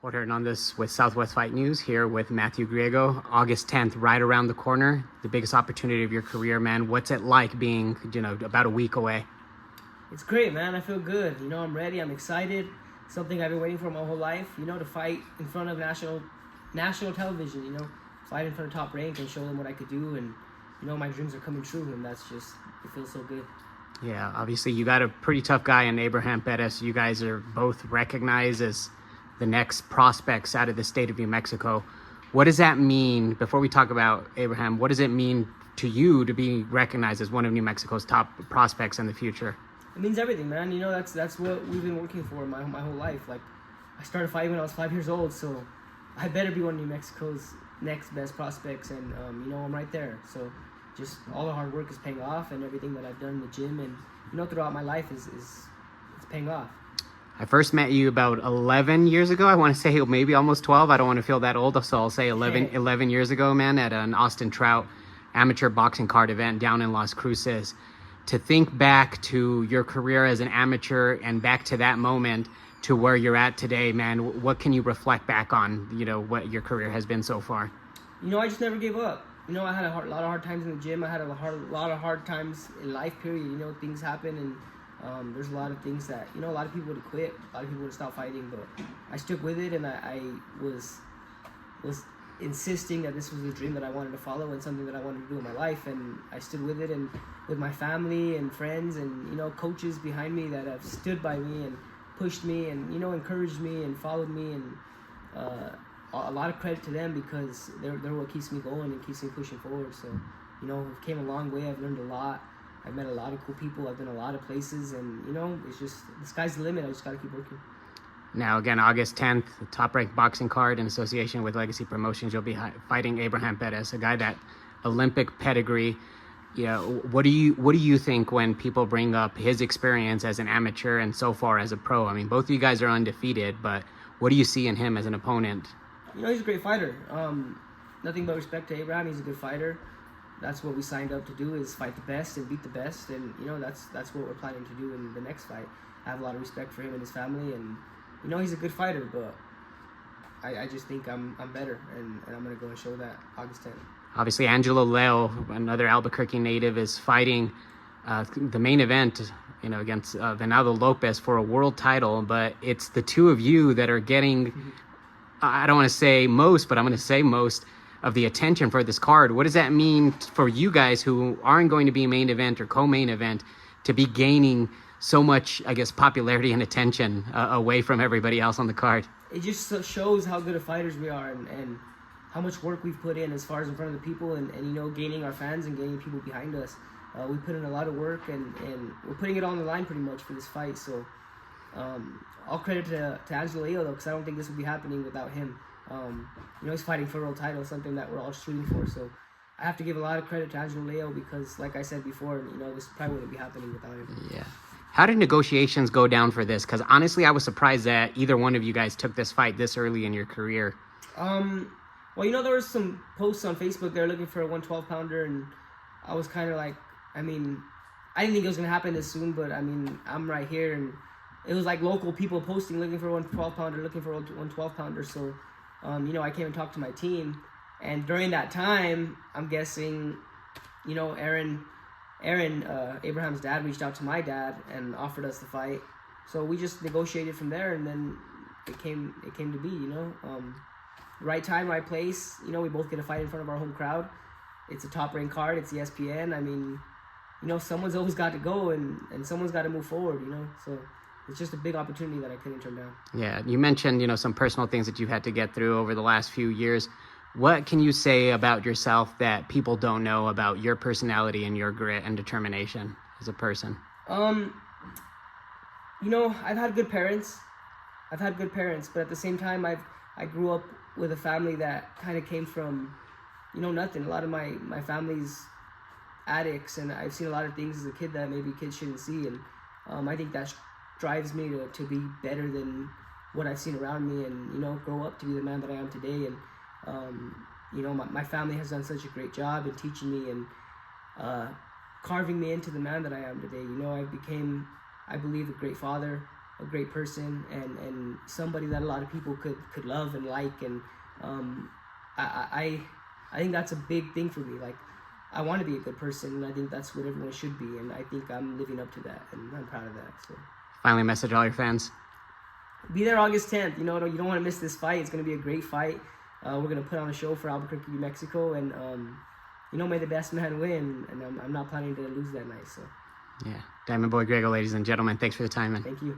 Jorge Hernandez with Southwest Fight News here with Matthew Griego. August 10th, right around the corner, the biggest opportunity of your career, man. What's it like being, about a week away? It's great, man. I feel good. I'm ready. I'm excited. Something I've been waiting for my whole life, to fight in front of national television, fight in front of Top Rank and show them what I could do. And, my dreams are coming true, and it feels so good. Yeah, obviously you got a pretty tough guy in Abraham Perez. You guys are both recognized as the next prospects out of the state of New Mexico. What does that mean, before we talk about Abraham, what does it mean to you to be recognized as one of New Mexico's top prospects in the future? It means everything, man. That's what we've been working for my whole life. Like, I started fighting when I was 5 years old, so I better be one of New Mexico's next best prospects, and I'm right there. So just all the hard work is paying off, and everything that I've done in the gym and throughout my life is paying off. I first met you about 11 years ago. I want to say maybe almost 12. I don't want to feel that old, so I'll say 11 years ago, man, at an Austin Trout amateur boxing card event down in Las Cruces. To think back to your career as an amateur and back to that moment to where you're at today, man, what can you reflect back on, what your career has been so far? I just never gave up. I had a lot of hard times in the gym. I had a lot of hard times in life, period. Things happen, and there's a lot of things that, a lot of people would have quit, a lot of people would have stopped fighting, but I stuck with it, and I was insisting that this was a dream that I wanted to follow and something that I wanted to do in my life, and I stood with it, and with my family and friends and, coaches behind me that have stood by me and pushed me and, encouraged me and followed me, and a lot of credit to them, because they're what keeps me going and keeps me pushing forward. So, I've came a long way. I've learned a lot. I've met a lot of cool people. I've been a lot of places, and it's just, the sky's the limit. I just got to keep working. Now, again, August 10th, the Top Rank boxing card in association with Legacy Promotions. You'll be fighting Abraham Perez, a guy that Olympic pedigree. What do you think when people bring up his experience as an amateur and so far as a pro? I mean, both of you guys are undefeated, but what do you see in him as an opponent? He's a great fighter. Nothing but respect to Abraham. He's a good fighter. That's what we signed up to do, is fight the best and beat the best, and that's what we're planning to do in the next fight. I have a lot of respect for him and his family, and he's a good fighter, but I just think I'm better, and I'm gonna go and show that August 10th. Obviously, Angelo Leo, another Albuquerque native, is fighting the main event, against Venado Lopez for a world title, but it's the two of you that are getting, I don't want to say most, but I'm going to say most of the attention for this card. What does that mean for you guys who aren't going to be main event or co-main event to be gaining so much, I guess, popularity and attention away from everybody else on the card? It just shows how good of fighters we are, and how much work we've put in as far as in front of the people, and gaining our fans and gaining people behind us. We put in a lot of work, and we're putting it on the line pretty much for this fight. So all credit to Angelo Leo, though, because I don't think this would be happening without him. He's fighting for a world title, something that we're all shooting for. So I have to give a lot of credit to Angelo Leo, because, like I said before, this probably wouldn't be happening without him. Yeah. How did negotiations go down for this? Because honestly, I was surprised that either one of you guys took this fight this early in your career. Well, there was some posts on Facebook. They were looking for a 112-pounder, and I was kind of like, I didn't think it was going to happen this soon, but, I'm right here, and it was like local people posting, looking for a 112-pounder, looking for a 112-pounder, so, I came and talked to my team, and during that time, I'm guessing, Aaron, Abraham's dad, reached out to my dad and offered us the fight, so we just negotiated from there, and then it came to be, right time, right place. We both get a fight in front of our home crowd. It's a Top Rank card. It's ESPN. Someone's always got to go, and someone's got to move forward, So it's just a big opportunity that I couldn't turn down. Yeah, you mentioned, some personal things that you've had to get through over the last few years. What can you say about yourself that people don't know about your personality and your grit and determination as a person? I've had good parents. But at the same time, I grew up with a family that kind of came from, nothing. A lot of my family's addicts, and I've seen a lot of things as a kid that maybe kids shouldn't see, and I think that drives me to be better than what I've seen around me, and grow up to be the man that I am today. And my family has done such a great job in teaching me and carving me into the man that I am today. I became, I believe, a great father, a great person and somebody that a lot of people could love and like, and I think that's a big thing for me. Like, I want to be a good person, and I think that's what everyone should be, and I think I'm living up to that, and I'm proud of that. So, finally, message all your fans. Be there August 10th. You know, you don't want to miss this fight. It's going to be a great fight. We're going to put on a show for Albuquerque, New Mexico, and you know, may the best man win, and I'm not planning to lose that night. So, yeah, Diamond Boy Griego, ladies and gentlemen, thanks for the time, man. Thank you.